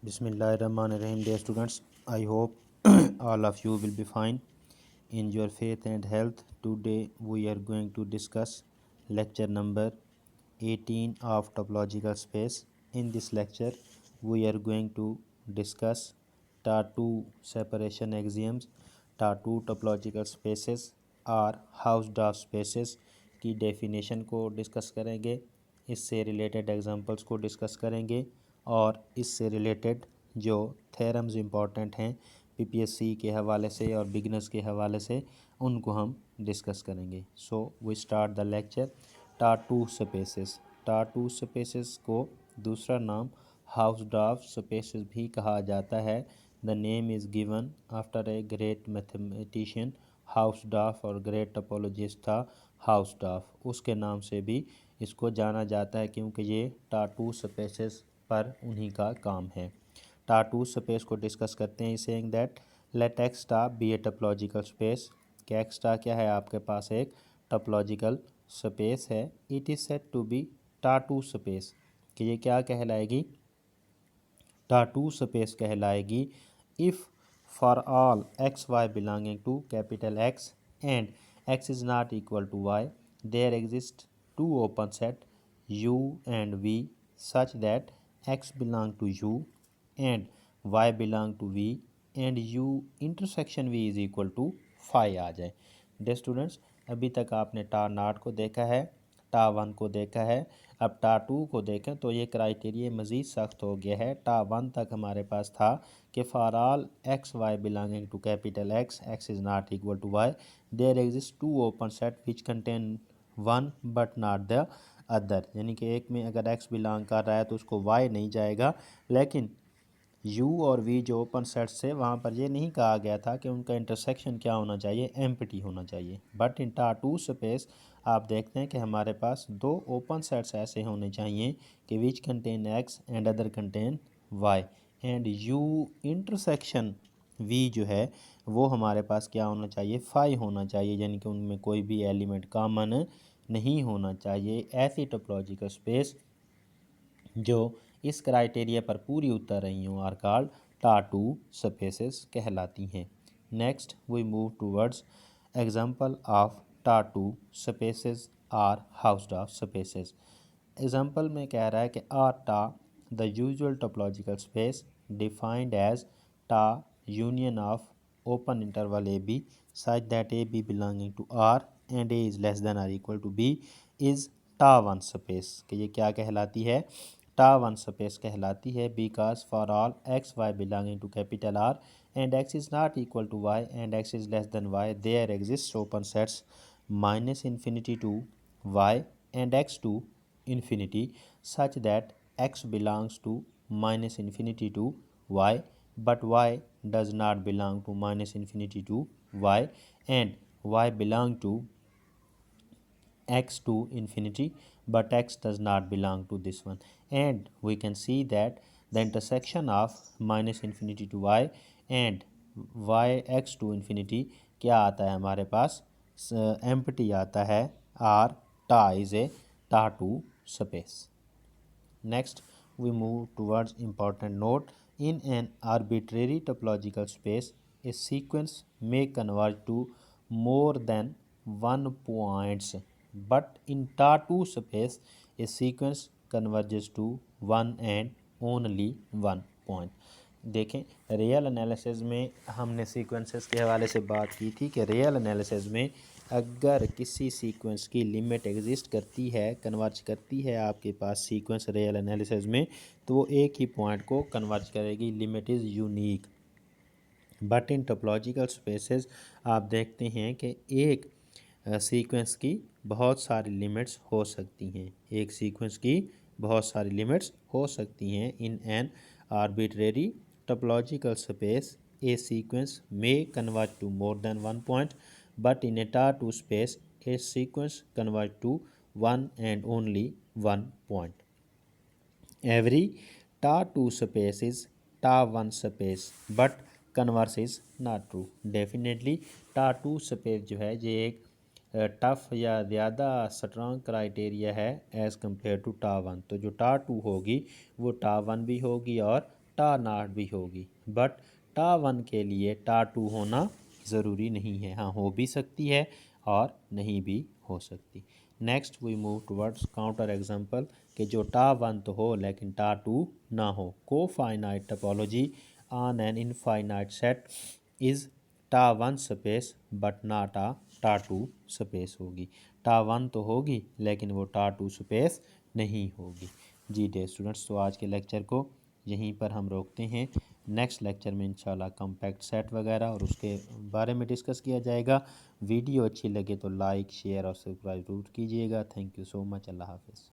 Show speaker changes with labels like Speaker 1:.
Speaker 1: Bismillahirrahmanirrahim, dear students. I hope all of you will be fine in your faith and health. Today we are going to discuss lecture number 18 of topological space. In this lecture, we are going to discuss TAR2 separation axioms, TAR2 topological spaces और हाउसडॉर्फ spaces की definition को discuss करेंगे। इससे related examples को discuss करेंगे और इससे related जो थेरम्स इम्पॉर्टेंट हैं पीपीएससी के हवाले से और बिगनर्स के हवाले से उनको हम डिस्कस करेंगे। So we start the lecture. T two spaces को दूसरा नाम हाउसडॉर्फ स्पेसेस भी कहा जाता है। The name is given after a great mathematician Hausdorff और ग्रेट टोपोलॉजिस्ट था हाउसडॉर्फ। उसके नाम से भी इसको जाना जाता है क्योंकि ये टाटू स्पेसेस पर उन्हीं का काम है। टाटू स्पेस को डिस्कस करते हैं saying that let X star be a topological space. क्या एक्स स्टार क्या है, आपके पास एक टोपोलॉजिकल स्पेस है। It is said to be T two space, कि ये क्या कहलाएगी, टाटू स्पेस कहलाएगी if for all x Y belonging to capital X and x is not equal to Y there exist two open set u and v such that x belong to u and y belong to v and u intersection v is equal to phi आ जाए। Day students, अभी तक आपने टार not को देखा है, टा one को देखा है, अब टा टू को देखें तो ये क्राइटेरिया मज़ीद सख्त हो गया है। टा वन तक हमारे पास था कि for all x Y belonging to capital x x is not equal to Y there exist two open set which contain one but not the other, यानी कि एक में अगर x बिलोंग कर रहा है तो उसको y नहीं जाएगा, लेकिन u और v जो ओपन सेट से वहाँ पर ये नहीं कहा गया था कि उनका इंटरसेक्शन क्या होना चाहिए, एम्प्टी होना चाहिए। बट इन टार टू स्पेस आप देखते हैं कि हमारे पास दो ओपन सेट्स ऐसे होने चाहिए कि which contain x and other contain y and u intersection v जो है वो हमारे पास क्या होना चाहिए, फाई होना चाहिए, यानी कि उनमें कोई भी एलिमेंट कॉमन नहीं होना चाहिए। ऐसी टोपोलॉजिकल स्पेस जो इस क्राइटेरिया पर पूरी उतर रही हूँ आर कॉल्ड टाटू स्पेसेस कहलाती हैं। Next we move towards example of T two spaces are Hausdorff spaces. Example में कह रहा है कि R T the usual topological space defined as T union of open interval AB such that AB belonging to R and A is less than or equal to B is टा one space, कि ये क्या कहलाती है, टा one space कहलाती है। Because for all x Y belonging to capital r and x is not equal to y and x is less than y there exist open sets minus infinity to y and x to infinity such that x belongs to minus infinity to y but y does not belong to minus infinity to y and y belong to x to infinity but x does not belong to this one, and we can see that the intersection of minus infinity to y and y x to infinity क्या आता है हमारे पास, empty आता है, are टा is a टा to space. Next, we move towards important note. In an arbitrary topological space, a sequence may converge to more than one points, but in टा2 space, a sequence converges to one and only one point. देखें, real analysis में हमने sequences के हवाले से बात की थी कि रियल एनालिसिस में अगर किसी सीक्वेंस की लिमिट एग्जिस्ट करती है, कन्वर्ज करती है आपके पास सीक्वेंस रियल एनालिसिस में, तो वो एक ही पॉइंट को कन्वर्ज करेगी, limit is unique. But in topological spaces आप देखते हैं कि एक सीक्वेंस की बहुत सारी लिमिट्स हो सकती हैं, एक सीक्वेंस की बहुत सारी लिमिट्स हो सकती हैं। In an arbitrary topological space, a sequence may converge to more than one point, but in a टा2 space, a sequence converge to one and only one point. Every टा2 space is टा1 space, but converse is not true. Definitely टा2 space जो है ये एक tough या ज़्यादा strong criteria है as compare to टा one. तो जो टा2 होगी वो टा1 भी होगी और टा नाट भी होगी, बट टा वन के लिए टा टू होना ज़रूरी नहीं है। हाँ, हो भी सकती है और नहीं भी हो सकती। Next we move towards counter example कि जो टा वन तो हो लेकिन टा टू ना हो। Cofinite topology on an infinite set is T one space but ना टा टू स्पेस होगी। टा वन तो होगी लेकिन वो टा टू स्पेस नहीं होगी। जी डियर स्टूडेंट्स, तो आज के लेक्चर को यहीं पर हम रोकते हैं। नेक्स्ट लेक्चर में इंशाल्लाह कॉम्पैक्ट सेट वगैरह और उसके बारे में डिस्कस किया जाएगा। वीडियो अच्छी लगे तो लाइक शेयर और सब्सक्राइब ज़रूर कीजिएगा। Thank you so much. अल्लाह हाफिज़।